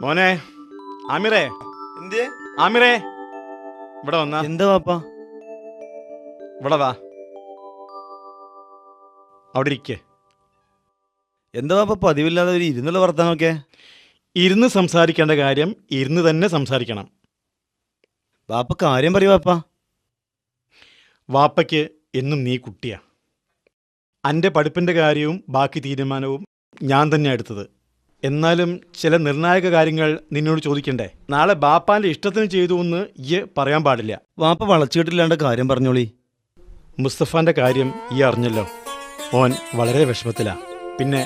മോനെ ആമിറേ, എന്തേ ആമിറേ ഇവിടെ വന്നാ. എന്താ വാപ്പാ? ഇവിടെ വാ, അവിടെ ഇരിക്കേ. എന്താ വാപ്പ പതിവില്ലാതെ ഒരു ഇരുന്നുള്ള വർത്താനമൊക്കെ? ഇരുന്ന് സംസാരിക്കേണ്ട കാര്യം ഇരുന്ന് തന്നെ സംസാരിക്കണം. വാപ്പ കാര്യം പറയൂ വാപ്പാ. വാപ്പയ്ക്ക് എന്നും നീ കുട്ടിയാ. എൻ്റെ പഠിപ്പിൻ്റെ കാര്യവും ബാക്കി തീരുമാനവും ഞാൻ തന്നെ എടുത്തത്. എന്നാലും ചില നിർണായക കാര്യങ്ങൾ നിന്നോട് ചോദിക്കണ്ടേ? നാളെ ബാപ്പാൻ്റെ ഇഷ്ടത്തിന് ചെയ്തു എന്ന് ഈ പറയാൻ പാടില്ല. വാപ്പ വളച്ചുകെട്ടില്ലാണ്ട് കാര്യം പറഞ്ഞോളി. മുസ്തഫാൻ്റെ കാര്യം ഈ അറിഞ്ഞല്ലോ. ഓൻ വളരെ വിഷമത്തിലാ. പിന്നെ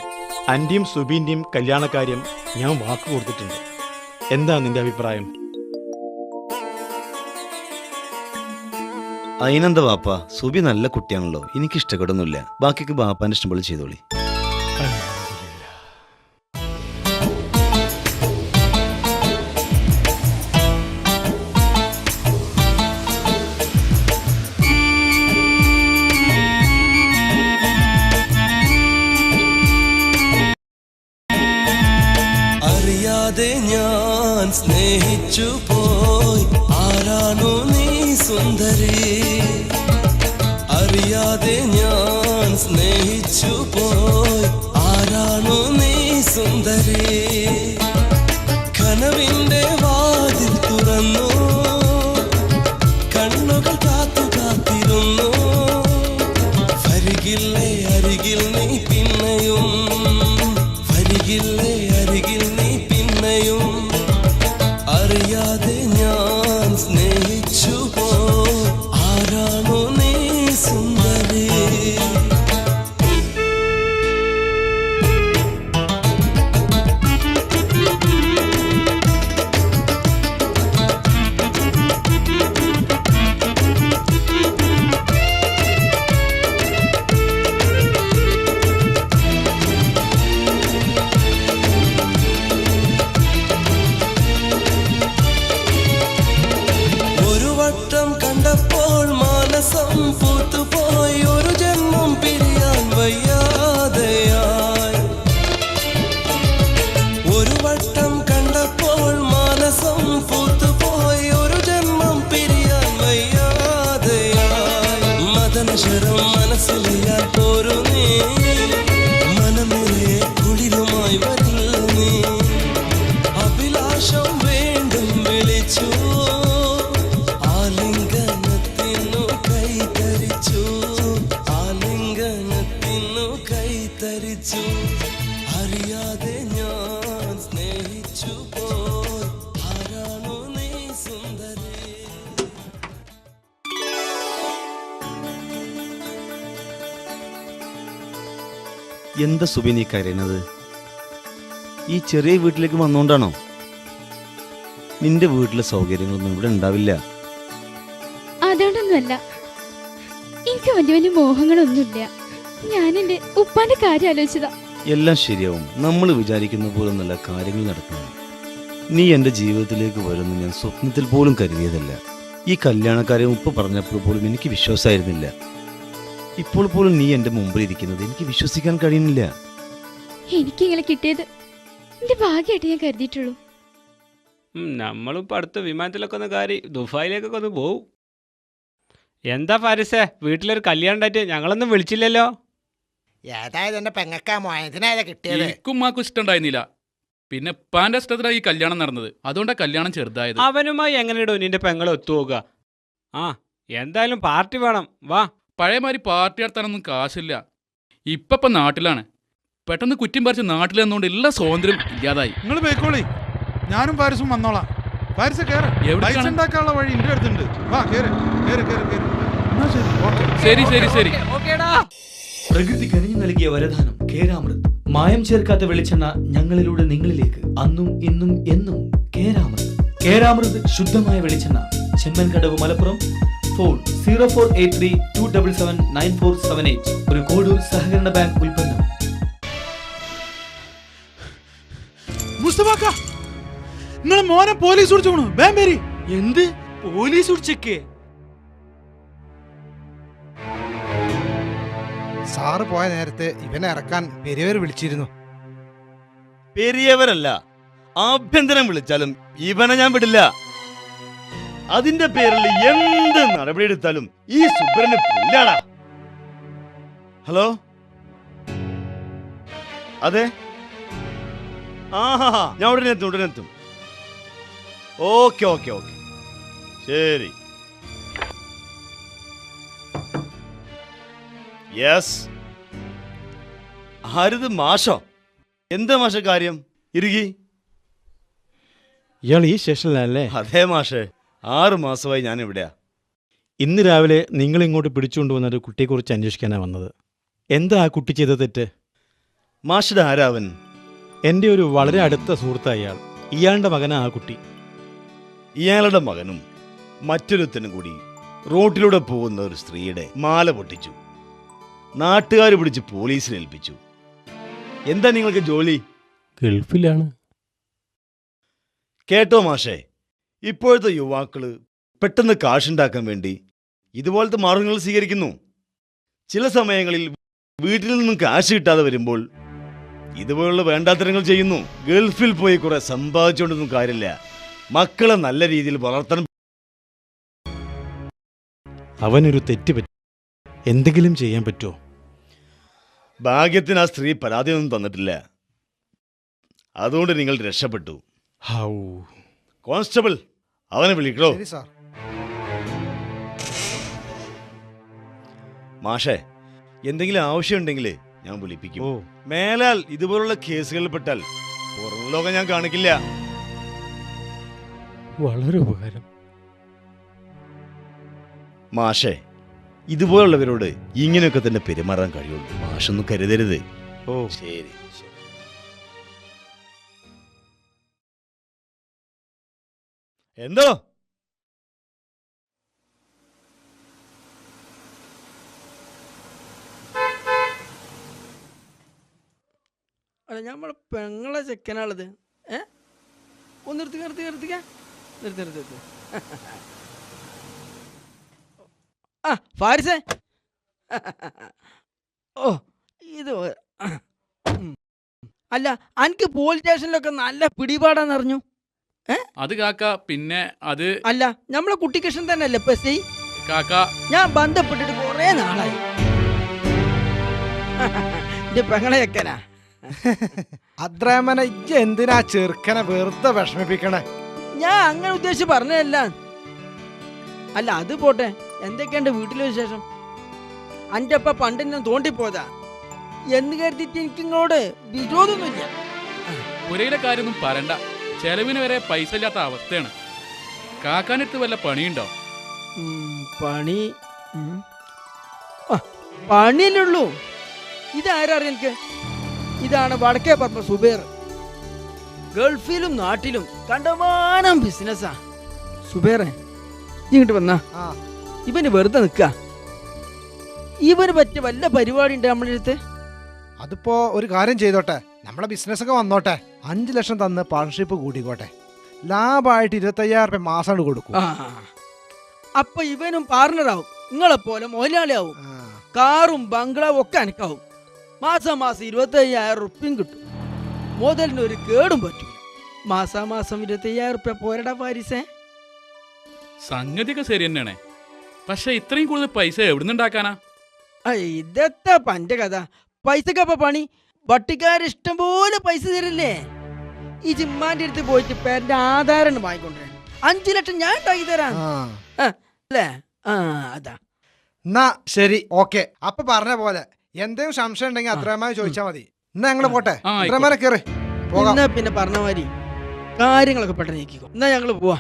അൻ്റെയും സുബീൻ്റെയും കല്യാണക്കാര്യം ഞാൻ വാക്ക് കൊടുത്തിട്ടുണ്ട്. എന്താ നിന്റെ അഭിപ്രായം? അതിനെന്താ വാപ്പ, സുബി നല്ല കുട്ടിയാണല്ലോ, എനിക്ക് ഇഷ്ടപ്പെടുന്നില്ല. ബാക്കിക്ക് ബാപ്പാന്റെ ഇഷ്ടം പോലെ ചെയ്തോളി. അറിയാതെ ഞാൻ സ്നേഹിച്ചു പോയി, ആരാണു നീ സുന്ദരി? അറിയാതെ ഞാൻ സ്നേഹിച്ചു പോയി, ആരാണു നീ സുന്ദരി? കനവിന്റെ വാതിൽ തുറന്നു, കണ്ണുകൾ കാത്തു കാത്തിരുന്നു. വരികില്ലേ അരികിൽ നീ പിന്നെയും, വരികില്ലേ അരികിൽ നീ പിന്നെയും? അറിയാതെ ഞാൻ സ്നേഹിച്ചു പോയി, ആരാണു നീ സുന്ദരി? ഒരു വട്ടം കണ്ടപ്പോൾ മാനസം പൂത്തുപോയി, ഒരു ജന്മം പിരിയാൻ വയ്യാതെയായി. ഒരു വട്ടം കണ്ടപ്പോൾ മാനസം പൂത്തുപോയി, ഒരു ജന്മം പിരിയാൻ വയ്യാതെയായി. മദനശരം മനസ്സിലെയാൽ പോരു നീ, മനമിലെ കുളിരുമായി വരില്ല നീ. അഭിലാഷം വീണ്ടും വിളിച്ചു, ആലിംഗനത്തിനു കൈതരിച്ചു, ആലിംഗനത്തിനു കൈതരിച്ചു. അറിയാതെ ഞാൻ സ്നേഹിച്ചു പോയി, ആരാണു നീ സുന്ദരി? എന്താ സുബി നീ കരയുന്നത്? ഈ ചെറിയ വീട്ടിലേക്ക് വന്നുകൊണ്ടാണോ? നിന്റെ വീട്ടിലെ സൗകര്യങ്ങളൊന്നും ഇവിടെ ഉണ്ടാവില്ല. അതുകൊണ്ടൊന്നുമല്ല, എനിക്ക് വലിയ വലിയ മോഹങ്ങളൊന്നുമില്ല. ഞാൻ എന്റെ ഉപ്പാന്റെ കാര്യം ആലോചിച്ചതാ. എല്ലാം ശരിയാവും. നമ്മൾ വിചാരിക്കുന്ന പോലെ നല്ല കാര്യങ്ങൾ നടക്കണം. നീ എൻ്റെ ജീവിതത്തിലേക്ക് വരുമെന്ന് ഞാൻ സ്വപ്നത്തിൽ പോലും കരുതിയതല്ല. ഈ കല്യാണക്കാരെ ഉപ്പ പറഞ്ഞപ്പോൾ പോലും എനിക്ക് വിശ്വാസമായിരുന്നില്ല. ഇപ്പോൾ പോലും നീ എൻ്റെ മുമ്പിൽ ഇരിക്കുന്നത് എനിക്ക് വിശ്വസിക്കാൻ കഴിയുന്നില്ല. എനിക്ക് ഇങ്ങനെ കിട്ടിയത് എന്റെ ഭാഗ്യമായിട്ട് ഞാൻ കരുതിയിട്ടുള്ളൂ. നമ്മളിപ്പോൾ അടുത്ത വിമാനത്തിലൊക്കെ ഒന്ന് കയറി ദുബായിലേക്കൊക്കെ ഒന്ന് പോവും. എന്താ ഫാരിസേ, വീട്ടിലൊരു കല്യാണം ഉണ്ടായിട്ട് ഞങ്ങളൊന്നും വിളിച്ചില്ലല്ലോ? ഏതായത് എന്റെ പെങ്ങക്കാ മോയതിനായതാ കിട്ടിയത്. എനിക്കും ഉമ്മാക്കും ഇഷ്ടമുണ്ടായിരുന്നില്ല. പിന്നെ ഉപ്പാന്റെ ഇഷ്ടത്തിലാണ് ഈ കല്യാണം നടന്നത്. അതുകൊണ്ടാണ് കല്യാണം ചെറുതായത്. അവനുമായി എങ്ങനെയിടോ നിന്റെ പെങ്ങളെ ഒത്തുപോകുക? ആ, എന്തായാലും പാർട്ടി വേണം, വാ. പഴയമാതിരി പാർട്ടി നടത്താനൊന്നും കാശില്ല. ഇപ്പം നാട്ടിലാണ്. പെട്ടെന്ന് കുറ്റം പറിച്ച് നാട്ടിൽ നിന്നുകൊണ്ട് എല്ലാ സ്വാതന്ത്ര്യം ഇല്ലാതായി. നിങ്ങൾ പോയിക്കോളി, ഞാനും പാരിസും വന്നോളാം. പാരിസ് കേറ്, പൈസ ഉണ്ടാക്കാനുള്ള വഴി എന്റെ അടുത്തുണ്ട്. വാ കേറ് കേറ് കേറ് കേറ്. എന്നാ ശരി, ഓക്കെ. ശരി ശരി ശരി. പ്രകൃതി കനിഞ്ഞു നൽകിയ വരദാനം കേരാമൃത്. മായം ചേർക്കാത്ത വെളിച്ചെണ്ണ ഞങ്ങളിലൂടെ നിങ്ങളിലേക്ക്, അന്നും ഇന്നും എന്നും കേരാമൃത്. കേരാമൃത് ശുദ്ധമായ വെളിച്ചെണ്ണ. ചെമ്മൻകടവ്, മലപ്പുറം. ഫോൺ 048327794778. ഒരു കോഡൂർ സഹകരണ ബാങ്ക് ഉൽപ്പന്നം. മുസ്തഫാക്ക, നിങ്ങളെ മോനെ പോലീസ് പിടിച്ചോണു. ബേമ്പേരി. എന്ത് പോലീസ് പിടിച്ചേക്കേ? സാറ് പോയ നേരത്തെ ഇവനെ ഇറക്കാൻ പെരിയവർ വിളിച്ചിരുന്നു. പെരിയവരല്ല, ആഭ്യന്തരം വിളിച്ചാലും ഇവനെ ഞാൻ വിടില്ല. അതിന്റെ പേരിൽ എന്ത് നടപടിയെടുത്താലും ഈ സുബ്രന് പുല്ലാടാ. ഹലോ, അതെ, ആഹാ, ഞാൻ ഉടനെ എത്തും. ഓക്കെ ഓക്കെ ഓക്കെ, ശരി. യെസ്. ആരിത്? മാഷോ? എന്താ മാഷ കാര്യം? ഇറുകി. ഇയാൾ ഈ സ്റ്റേഷനിലല്ലേ? അതെ മാഷേ, 6 മാസമായി ഞാൻ ഇവിടെയാ. ഇന്ന് രാവിലെ നിങ്ങൾ ഇങ്ങോട്ട് പിടിച്ചുകൊണ്ടുവന്ന ഒരു കുട്ടിയെക്കുറിച്ച് അന്വേഷിക്കാനാണ് വന്നത്. എന്താ ആ കുട്ടി ചെയ്ത തെറ്റ്? മാഷിയുടെ ആരാവൻ? എൻ്റെ ഒരു വളരെ അടുത്ത സുഹൃത്തായ ഇയാൾ. ഇയാളുടെ മകനാ ആ കുട്ടി. ഇയാളുടെ മകനും മറ്റൊരുത്തനും കൂടി റോട്ടിലൂടെ പോകുന്ന ഒരു സ്ത്രീയുടെ മാല പൊട്ടിച്ചു. നാട്ടുകാർ പിടിച്ച് പോലീസിൽ ഏൽപ്പിച്ചു. എന്താ നിങ്ങൾക്ക് ജോലി? ഗൾഫിലാണ്. കേട്ടോ മാഷേ, ഇപ്പോഴത്തെ യുവാക്കള് പെട്ടെന്ന് കാശുണ്ടാക്കാൻ വേണ്ടി ഇതുപോലത്തെ മാർഗങ്ങൾ സ്വീകരിക്കുന്നു. ചില സമയങ്ങളിൽ വീട്ടിൽ നിന്നും കാശ് കിട്ടാതെ വരുമ്പോൾ ഇതുപോലുള്ള വേണ്ടാത്തരങ്ങൾ ചെയ്യുന്നു. ഗൾഫിൽ പോയി കുറെ സമ്പാദിച്ചുകൊണ്ടൊന്നും കാര്യമില്ല. മക്കളെ നല്ല രീതിയിൽ വളർത്താൻ. അവനൊരു തെറ്റ് പറ്റി, എന്തെങ്കിലും ചെയ്യാൻ പറ്റുമോ? ഭാഗ്യത്തിന് ആ സ്ത്രീ പരാതിയൊന്നും തന്നിട്ടില്ല. അതുകൊണ്ട് നിങ്ങൾ രക്ഷപ്പെട്ടു. ഹൗ. കോൺസ്റ്റബിൾ, അവനെ വിളിക്കണോ? ശരി സാർ. മാഷേ, എന്തെങ്കിലും ആവശ്യമുണ്ടെങ്കിൽ ഞാൻ വിളിപ്പിക്കും. ഓ, മേലാൽ ഇതുപോലുള്ള കേസുകളിൽ പെട്ടാൽ പുറം ലോകം ഞാൻ കാണിക്കില്ല. വളരെ ഉപകാരം. മാഷേ, ഇതുപോലുള്ളവരോട് ഇങ്ങനെയൊക്കെ തന്നെ പെരുമാറാൻ കഴിയുള്ളൂ. മാഷൊന്നും കരുതരുത്. ഓ, ശരി. എന്തോ? അല്ല, നമ്മളെ പെങ്ങളെ ചെക്കനാളത്. ഒന്ന് നിർത്തിക്ക. നിർത്തി. ആ ഫാരിസേ, ഓ ഇത് അല്ല, അനക്ക് പോലീസ് സ്റ്റേഷനിലൊക്കെ നല്ല പിടിപാടാന്നറിഞ്ഞു. അത് കാക്ക, പിന്നെ അത് അല്ല, നമ്മളെ കുട്ടിക്കൃഷ്ണൻ തന്നെ അല്ലേ ഇപ്പൊ എസ് ഐ? കാക്ക, ഞാൻ ബന്ധപ്പെട്ടിട്ട് കൊറേ നാളായി. എന്റെ പെങ്ങളെ ചെക്കനാ. അദ്രമന ഇജ്ജ് എന്തിനാ ചെറുക്കനെ വെറുതെ വിഷമിപ്പിക്കണേ? ഞാൻ അങ്ങനെ ഉദ്ദേശിച്ച് പറഞ്ഞതല്ല. അല്ല, അത് പോട്ടെ, എന്തൊക്കെയുണ്ട് വീട്ടിലെ വിശേഷം? അന്റെ അപ്പ പണ്ടെന്നെ തോണ്ടിപ്പോതാ എന്ന് കരുതിട്ട് എനിക്ക് ഇങ്ങോട്ട് വിരോധമൊന്നുമില്ല. പുരയിലെ കാര്യമൊന്നും പറയണ്ട. ചെലവിന് വരെ പൈസ ഇല്ലാത്ത അവസ്ഥയാണ്. കാക്കാനെടുത്ത് വല്ല പണിയുണ്ടോ? പണി പണിയല്ലുള്ളൂ. ഇതാരാ എനിക്ക്? ഇതാണ് വടക്കേ പറമ്പ സുബേർ. ഗൾഫിലും നാട്ടിലും കണ്ടമാനം ബിസിനസ്സാ. സുബേറെ, ഇങ്ങോട്ട് വന്നാ. ഇവന് വെറുതെ നിക്ക. ഇവന് പറ്റിയ വല്ല പരിപാടി ഉണ്ട് നമ്മുടെ അടുത്ത്? അതിപ്പോ ഒരു കാര്യം ചെയ്തോട്ടെ, നമ്മളെ ബിസിനസ് ഒക്കെ വന്നോട്ടെ. 5 ലക്ഷം തന്ന് പാർട്ണർഷിപ്പ് കൂട്ടിക്കോട്ടെ. ലാഭമായിട്ട് 25,000 രൂപ മാസം കൊടുക്കും. അപ്പൊ ഇവനും പാർട്ണറാവും, നിങ്ങളെ പോലെ മുതലാളിയാവും. കാറും ബംഗ്ലാവും ഒക്കെ അനക്കാവും. മാസം 25,000 റുപ്യം കിട്ടും. മുതലിന് ഒരു കേടും പറ്റൂല. മാസം 25,000 റുപ്യ പോരടാ പാരിസേ? സംഗതിയൊക്കെ ശരി തന്നെയാണ്. പക്ഷെ ഇത്രയും കൂടുതൽ പൈസ എവിടുന്നുണ്ടാക്കാനാ? ഇതെത്താ പന്റെ കഥ. പൈസക്കപ്പ പണി. വട്ടിക്കാരിഷ്ടം പോലെ പൈസ തരില്ലേ? ഈ ജിമ്മാന്റെ അടുത്ത് പോയിട്ട് പേരന്റെ ആധാരം വാങ്ങിക്കൊണ്ടിരാൻ 5 ലക്ഷം ഞാൻ ഉണ്ടാക്കി തരാം. അല്ലേ? അതാ. എന്നാ ശരി, ഓക്കെ. അപ്പൊ പറഞ്ഞ പോലെ എന്തെങ്കിലും സംശയം ഉണ്ടെങ്കിൽ അത്രമായി ചോദിച്ചാൽ മതി. എന്നാ ഞങ്ങള് പോട്ടെ. അത്രമാരെ കേറ് പോകാം. പിന്നെ പറഞ്ഞ മാതിരി കാര്യങ്ങളൊക്കെ പെട്ടെന്ന് നീക്കിക്കോ. എന്നാ ഞങ്ങള് പോവാ.